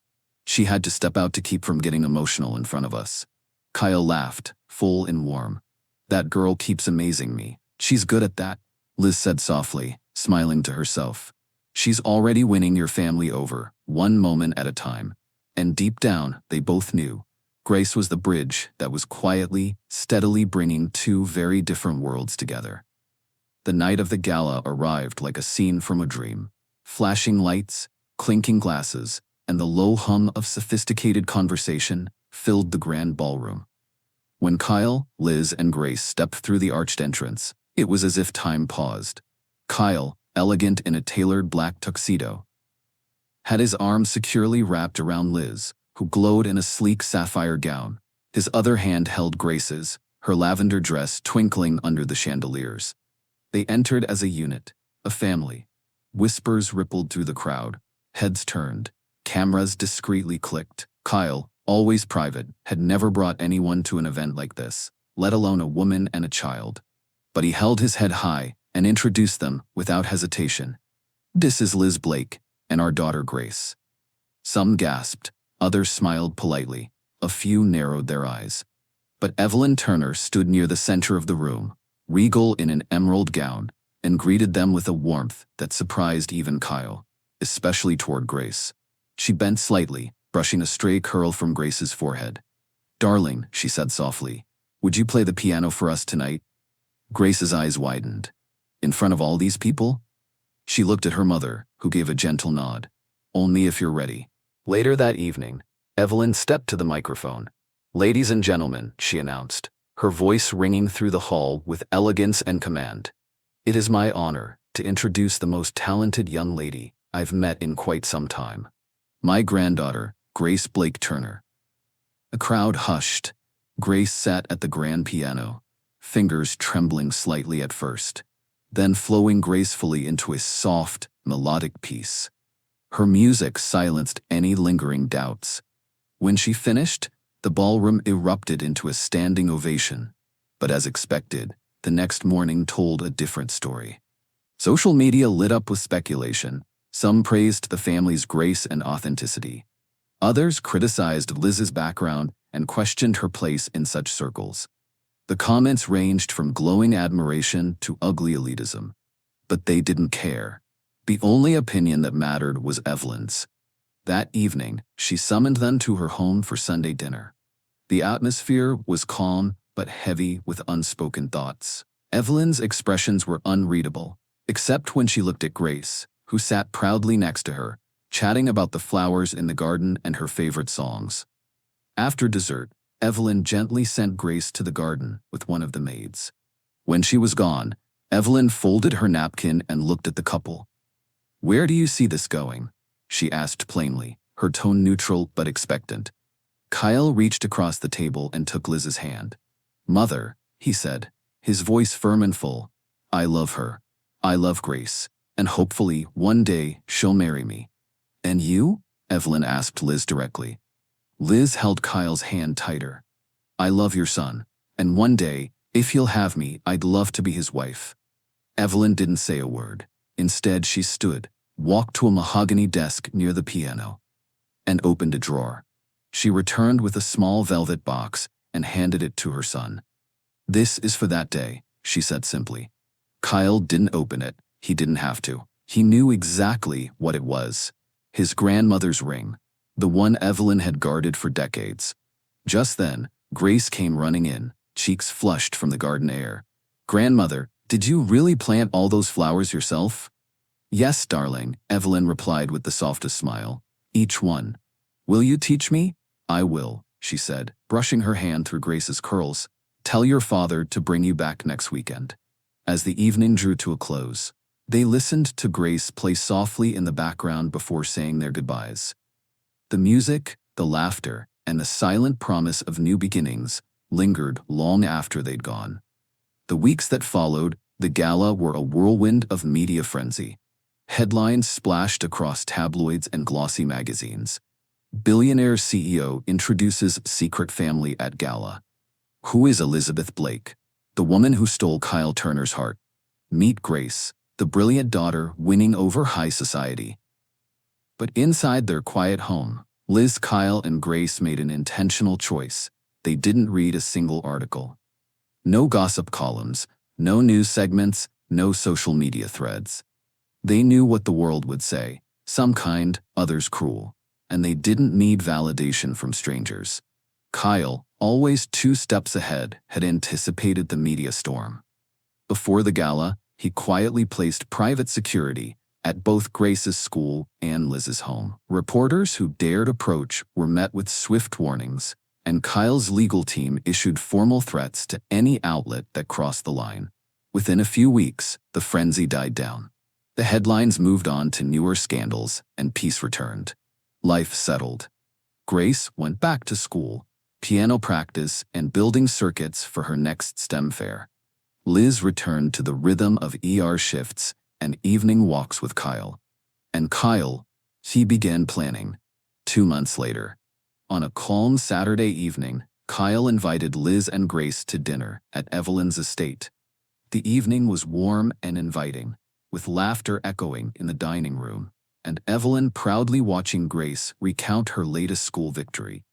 She had to step out to keep from getting emotional in front of us. Kyle laughed, full and warm. That girl keeps amazing me. She's good at that, Liz said softly, smiling to herself. She's already winning your family over, one moment at a time. And deep down, they both knew. Grace was the bridge that was quietly, steadily bringing two very different worlds together. The night of the gala arrived like a scene from a dream. Flashing lights, clinking glasses, and the low hum of sophisticated conversation filled the grand ballroom. When Kyle, Liz, and Grace stepped through the arched entrance, it was as if time paused. Kyle, elegant in a tailored black tuxedo, had his arms securely wrapped around Liz, who glowed in a sleek sapphire gown. His other hand held Grace's, her lavender dress twinkling under the chandeliers. They entered as a unit, a family. Whispers rippled through the crowd. Heads turned. Cameras discreetly clicked. Kyle, always private, had never brought anyone to an event like this, let alone a woman and a child. But he held his head high and introduced them without hesitation. "This is Liz Blake and our daughter Grace." Some gasped, others smiled politely, a few narrowed their eyes. But Evelyn Turner stood near the center of the room, regal in an emerald gown, and greeted them with a warmth that surprised even Kyle, especially toward Grace. She bent slightly, brushing a stray curl from Grace's forehead. "Darling," she said softly, "would you play the piano for us tonight?" Grace's eyes widened. "In front of all these people?" She looked at her mother, who gave a gentle nod. "Only if you're ready." Later that evening, Evelyn stepped to the microphone. "Ladies and gentlemen," she announced, her voice ringing through the hall with elegance and command. "It is my honor to introduce the most talented young lady I've met in quite some time. My granddaughter, Grace Blake Turner." The crowd hushed. Grace sat at the grand piano, fingers trembling slightly at first, then flowing gracefully into a soft, melodic piece. Her music silenced any lingering doubts. When she finished, the ballroom erupted into a standing ovation. But as expected, the next morning told a different story. Social media lit up with speculation. Some praised the family's grace and authenticity. Others criticized Liz's background and questioned her place in such circles. The comments ranged from glowing admiration to ugly elitism. But they didn't care. The only opinion that mattered was Evelyn's. That evening, she summoned them to her home for Sunday dinner. The atmosphere was calm but heavy with unspoken thoughts. Evelyn's expressions were unreadable, except when she looked at Grace, who sat proudly next to her, chatting about the flowers in the garden and her favorite songs. After dessert, Evelyn gently sent Grace to the garden with one of the maids. When she was gone, Evelyn folded her napkin and looked at the couple. "Where do you see this going?" she asked plainly, her tone neutral but expectant. Kyle reached across the table and took Liz's hand. "Mother," he said, his voice firm and full, "I love her. I love Grace, and hopefully one day she'll marry me." "And you?" Evelyn asked Liz directly. Liz held Kyle's hand tighter. "I love your son, and one day, if he'll have me, I'd love to be his wife." Evelyn didn't say a word. Instead, she stood, walked to a mahogany desk near the piano, and opened a drawer. She returned with a small velvet box and handed it to her son. "This is for that day," she said simply. Kyle didn't open it. He didn't have to. He knew exactly what it was. His grandmother's ring, the one Evelyn had guarded for decades. Just then, Grace came running in, cheeks flushed from the garden air. "Grandmother, did you really plant all those flowers yourself?" "Yes, darling," Evelyn replied with the softest smile. "Each one." "Will you teach me?" "I will," she said, brushing her hand through Grace's curls. "Tell your father to bring you back next weekend." As the evening drew to a close, they listened to Grace play softly in the background before saying their goodbyes. The music, the laughter, and the silent promise of new beginnings lingered long after they'd gone. The weeks that followed, the gala were a whirlwind of media frenzy. Headlines splashed across tabloids and glossy magazines. Billionaire CEO introduces secret family at gala. Who is Elizabeth Blake, the woman who stole Kyle Turner's heart? Meet Grace, the brilliant daughter winning over high society. But inside their quiet home, Liz, Kyle, and Grace made an intentional choice. They didn't read a single article. No gossip columns, no news segments, no social media threads. They knew what the world would say, some kind, others cruel, and they didn't need validation from strangers. Kyle, always 2 steps ahead, had anticipated the media storm. Before the gala, he quietly placed private security at both Grace's school and Liz's home. Reporters who dared approach were met with swift warnings, and Kyle's legal team issued formal threats to any outlet that crossed the line. Within a few weeks, the frenzy died down. The headlines moved on to newer scandals, and peace returned. Life settled. Grace went back to school, piano practice, and building circuits for her next STEM fair. Liz returned to the rhythm of shifts and evening walks with Kyle. And Kyle, he began planning. 2 months later, on a calm Saturday evening, Kyle invited Liz and Grace to dinner at Evelyn's estate. The evening was warm and inviting, with laughter echoing in the dining room, and Evelyn proudly watching Grace recount her latest school victory.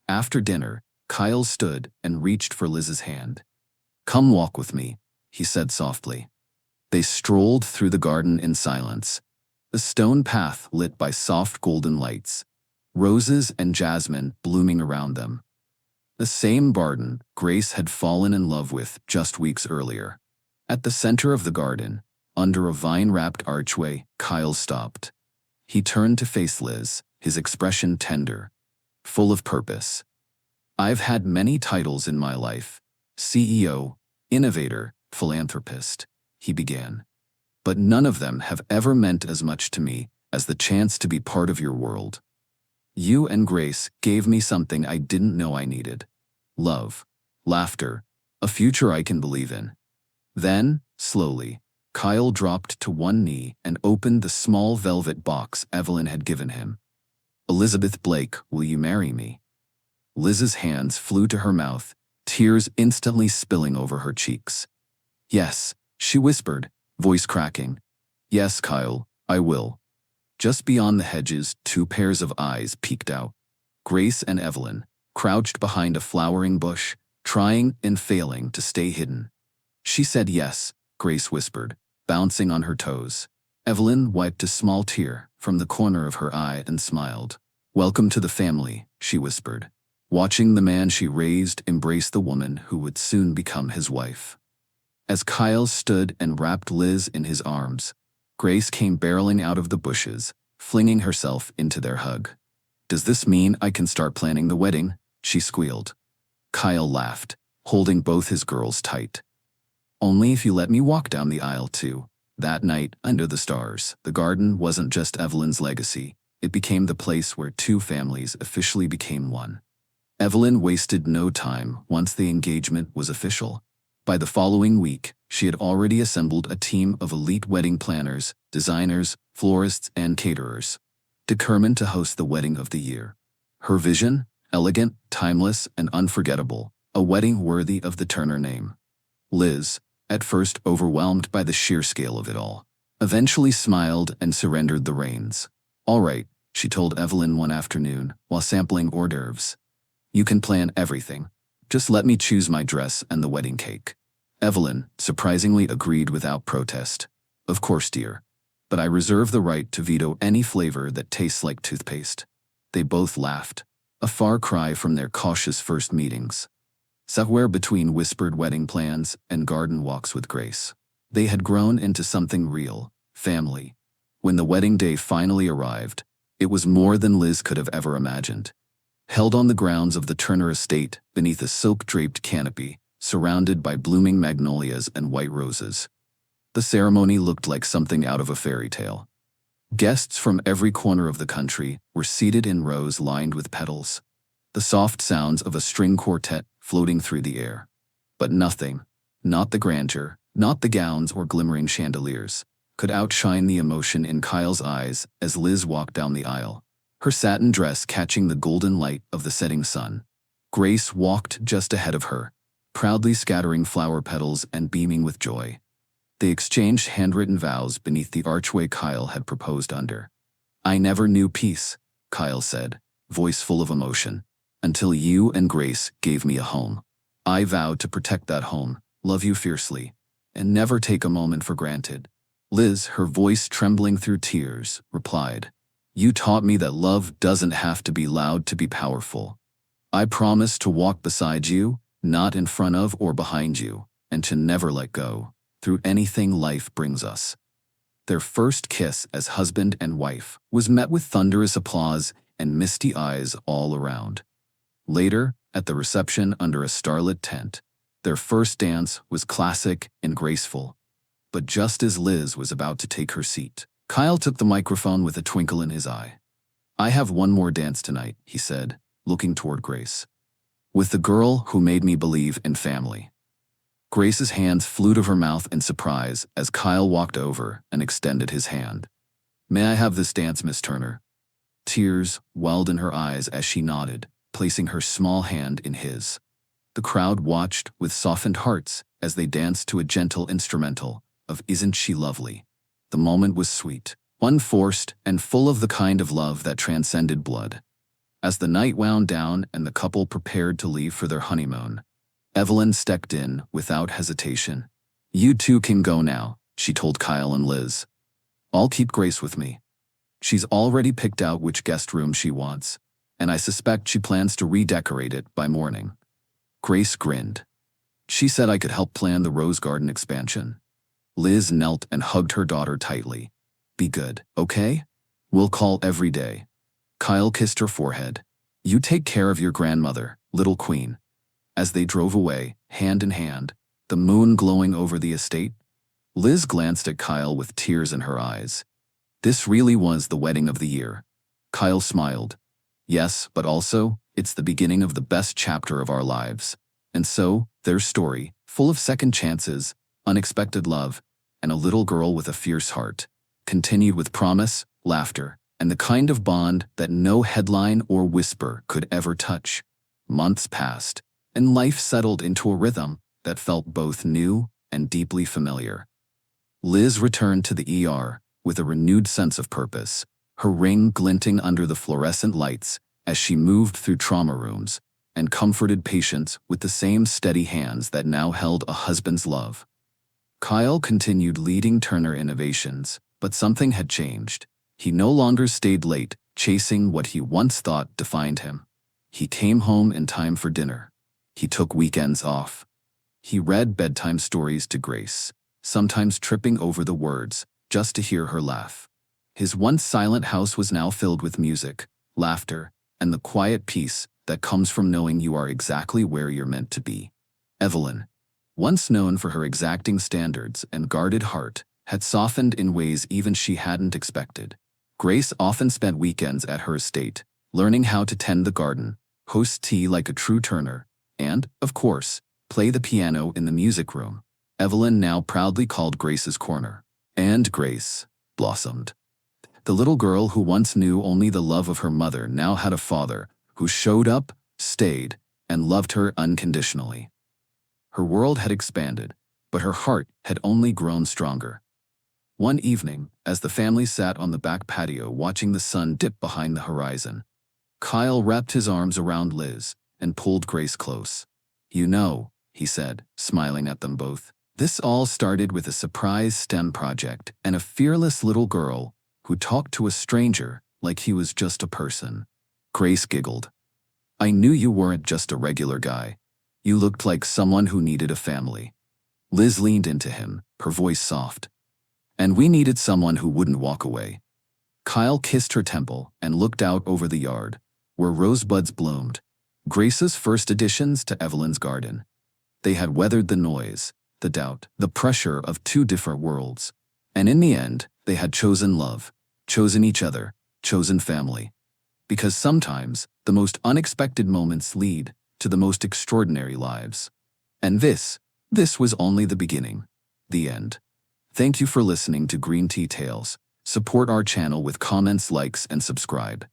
After dinner, Kyle stood and reached for Liz's hand. "Come walk with me," he said softly. They strolled through the garden in silence, a stone path lit by soft golden lights, roses and jasmine blooming around them. The same garden Grace had fallen in love with just weeks earlier. At the center of the garden, under a vine-wrapped archway, Kyle stopped. He turned to face Liz, his expression tender, full of purpose. "I've had many titles in my life: CEO, innovator, philanthropist," he began. "But none of them have ever meant as much to me as the chance to be part of your world. You and Grace gave me something I didn't know I needed: love, laughter, a future I can believe in." Then, slowly, Kyle dropped to one knee and opened the small velvet box Evelyn had given him. "Elizabeth Blake, will you marry me?" Liz's hands flew to her mouth, tears instantly spilling over her cheeks. "Yes," she whispered, voice cracking. "Yes, Kyle, I will." Just beyond the hedges, 2 pairs of eyes peeked out. Grace and Evelyn, crouched behind a flowering bush, trying and failing to stay hidden. "She said yes," Grace whispered, bouncing on her toes. Evelyn wiped a small tear from the corner of her eye and smiled. "Welcome to the family," she whispered, watching the man she raised embrace the woman who would soon become his wife. As Kyle stood and wrapped Liz in his arms, Grace came barreling out of the bushes, flinging herself into their hug. "Does this mean I can start planning the wedding?" she squealed. Kyle laughed, holding both his girls tight. "Only if you let me walk down the aisle too." That night, under the stars, the garden wasn't just Evelyn's legacy. It became the place where 2 families officially became one. Evelyn wasted no time once the engagement was official. By the following week, she had already assembled a team of elite wedding planners, designers, florists, and caterers, determined to host the wedding of the year. Her vision? Elegant, timeless, and unforgettable, a wedding worthy of the Turner name. Liz, at first overwhelmed by the sheer scale of it all, eventually smiled and surrendered the reins. "All right," she told Evelyn one afternoon while sampling hors d'oeuvres. "You can plan everything. Just let me choose my dress and the wedding cake." Evelyn surprisingly agreed without protest. "Of course, dear. But I reserve the right to veto any flavor that tastes like toothpaste." They both laughed, a far cry from their cautious first meetings. Somewhere between whispered wedding plans and garden walks with Grace, they had grown into something real: family. When the wedding day finally arrived, it was more than Liz could have ever imagined. Held on the grounds of the Turner estate, beneath a silk-draped canopy, surrounded by blooming magnolias and white roses. The ceremony looked like something out of a fairy tale. Guests from every corner of the country were seated in rows lined with petals, the soft sounds of a string quartet floating through the air. But nothing, not the grandeur, not the gowns or glimmering chandeliers, could outshine the emotion in Kyle's eyes as Liz walked down the aisle, her satin dress catching the golden light of the setting sun. Grace walked just ahead of her, proudly scattering flower petals and beaming with joy. They exchanged handwritten vows beneath the archway Kyle had proposed under. "I never knew peace," Kyle said, voice full of emotion, "until you and Grace gave me a home. I vowed to protect that home, love you fiercely, and never take a moment for granted." Liz, her voice trembling through tears, replied, "You taught me that love doesn't have to be loud to be powerful. I promise to walk beside you, not in front of or behind you, and to never let go, through anything life brings us." Their first kiss as husband and wife was met with thunderous applause and misty eyes all around. Later, at the reception under a starlit tent, their first dance was classic and graceful. But just as Liz was about to take her seat, Kyle took the microphone with a twinkle in his eye. "I have one more dance tonight," he said, looking toward Grace. With the girl who made me believe in family. Grace's hands flew to her mouth in surprise as Kyle walked over and extended his hand. May I have this dance, Miss Turner? Tears welled in her eyes as she nodded, placing her small hand in his. The crowd watched with softened hearts as they danced to a gentle instrumental of Isn't She Lovely? The moment was sweet, unforced, and full of the kind of love that transcended blood. As the night wound down and the couple prepared to leave for their honeymoon, Evelyn stepped in without hesitation. You two can go now, she told Kyle and Liz. I'll keep Grace with me. She's already picked out which guest room she wants, and I suspect she plans to redecorate it by morning. Grace grinned. She said I could help plan the rose garden expansion. Liz knelt and hugged her daughter tightly. Be good, okay? We'll call every day. Kyle kissed her forehead. You take care of your grandmother, little queen. As they drove away, hand in hand, the moon glowing over the estate, Liz glanced at Kyle with tears in her eyes. This really was the wedding of the year. Kyle smiled. Yes, but also, it's the beginning of the best chapter of our lives. And so, their story, full of second chances, unexpected love, and a little girl with a fierce heart, continued with promise, laughter, and the kind of bond that no headline or whisper could ever touch. Months passed, and life settled into a rhythm that felt both new and deeply familiar. Liz returned to the ER with a renewed sense of purpose, her ring glinting under the fluorescent lights as she moved through trauma rooms and comforted patients with the same steady hands that now held a husband's love. Kyle continued leading Turner Innovations, but something had changed. He no longer stayed late, chasing what he once thought defined him. He came home in time for dinner. He took weekends off. He read bedtime stories to Grace, sometimes tripping over the words, just to hear her laugh. His once silent house was now filled with music, laughter, and the quiet peace that comes from knowing you are exactly where you're meant to be. Evelyn, once known for her exacting standards and guarded heart, had softened in ways even she hadn't expected. Grace often spent weekends at her estate, learning how to tend the garden, host tea like a true Turner, and, of course, play the piano in the music room. Evelyn now proudly called Grace's corner. And Grace blossomed. The little girl who once knew only the love of her mother now had a father who showed up, stayed, and loved her unconditionally. Her world had expanded, but her heart had only grown stronger. One evening, as the family sat on the back patio watching the sun dip behind the horizon, Kyle wrapped his arms around Liz and pulled Grace close. You know, he said, smiling at them both, this all started with a surprise STEM project and a fearless little girl who talked to a stranger like he was just a person. Grace giggled. I knew you weren't just a regular guy. You looked like someone who needed a family. Liz leaned into him, her voice soft. And we needed someone who wouldn't walk away. Kyle kissed her temple and looked out over the yard, where rosebuds bloomed, Grace's first additions to Evelyn's garden. They had weathered the noise, the doubt, the pressure of two different worlds. And in the end, they had chosen love, chosen each other, chosen family. Because sometimes, the most unexpected moments lead to the most extraordinary lives. And this was only the beginning. The end. Thank you for listening to Green Tea Tales. Support our channel with comments, likes, and subscribe.